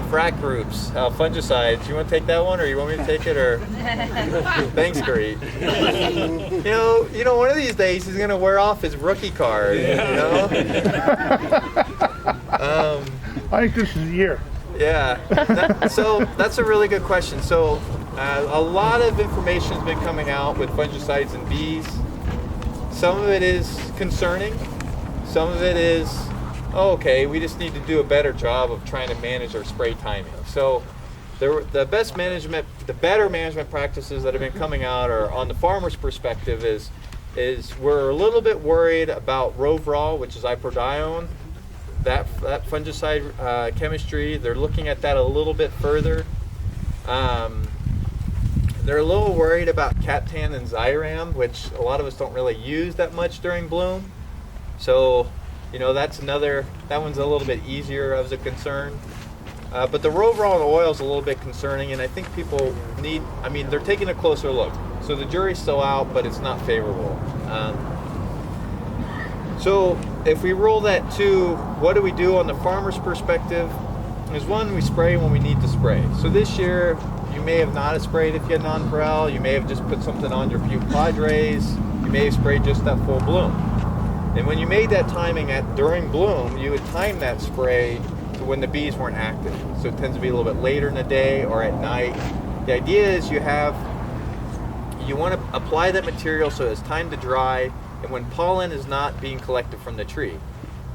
frac groups, fungicides. You want to take that one, or you want me to take it, or? Thanks, Gary. You know, one of these days he's gonna wear off his rookie card. Yeah. You know. I think this is the year. Yeah. So that's a really good question. So a lot of information has been coming out with fungicides and bees. Some of it is concerning. Some of it is, oh, okay, we just need to do a better job of trying to manage our spray timing. So the better management practices that have been coming out are on the farmer's perspective is we're a little bit worried about Rovrol, which is iprodione, that fungicide chemistry. They're looking at that a little bit further. They're a little worried about Captan and Zyram, which a lot of us don't really use that much during bloom. So, you know, that one's a little bit easier as a concern. But the Rovrol and oil is a little bit concerning, and I think people they're taking a closer look. So the jury's still out, but it's not favorable. So if we roll that to what do we do on the farmer's perspective, is one, we spray when we need to spray. So this year, you may have not sprayed if you had nonpareil. You may have just put something on your few padres. You may have sprayed just that full bloom. And when you made that timing during bloom, you would time that spray to when the bees weren't active. So it tends to be a little bit later in the day or at night. The idea is you want to apply that material so it's time to dry and when pollen is not being collected from the tree.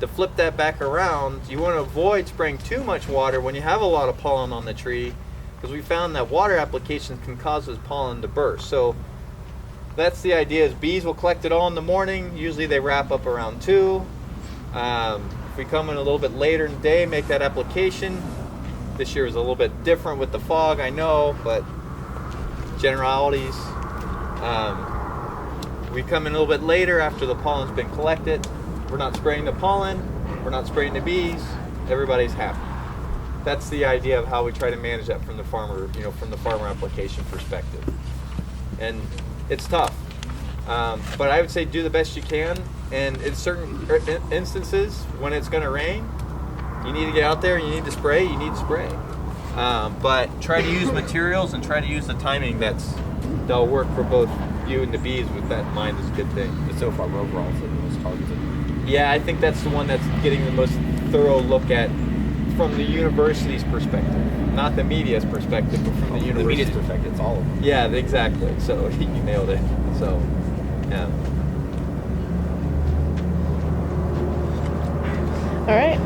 To flip that back around, you want to avoid spraying too much water when you have a lot of pollen on the tree, because we found that water application can cause this pollen to burst. So that's the idea, is bees will collect it all in the morning. Usually they wrap up around 2. If we come in a little bit later in the day, make that application. This year is a little bit different with the fog, I know, but generalities. We come in a little bit later after the pollen's been collected. We're not spraying the pollen, we're not spraying the bees, everybody's happy. That's the idea of how we try to manage that from the farmer, from the farmer application perspective. And it's tough, but I would say do the best you can. And in certain instances, when it's going to rain, you need to get out there, you need to spray, but try to use materials and try to use the timing that'll work for both you and the bees. With that in mind is a good thing. But so far, overall, it's the most targeted. Yeah, I think that's the one that's getting the most thorough look at from the university's perspective. Not the media's perspective, but from the university's media's perspective, it's all of them. Yeah, exactly. So you nailed it. So, yeah. All right.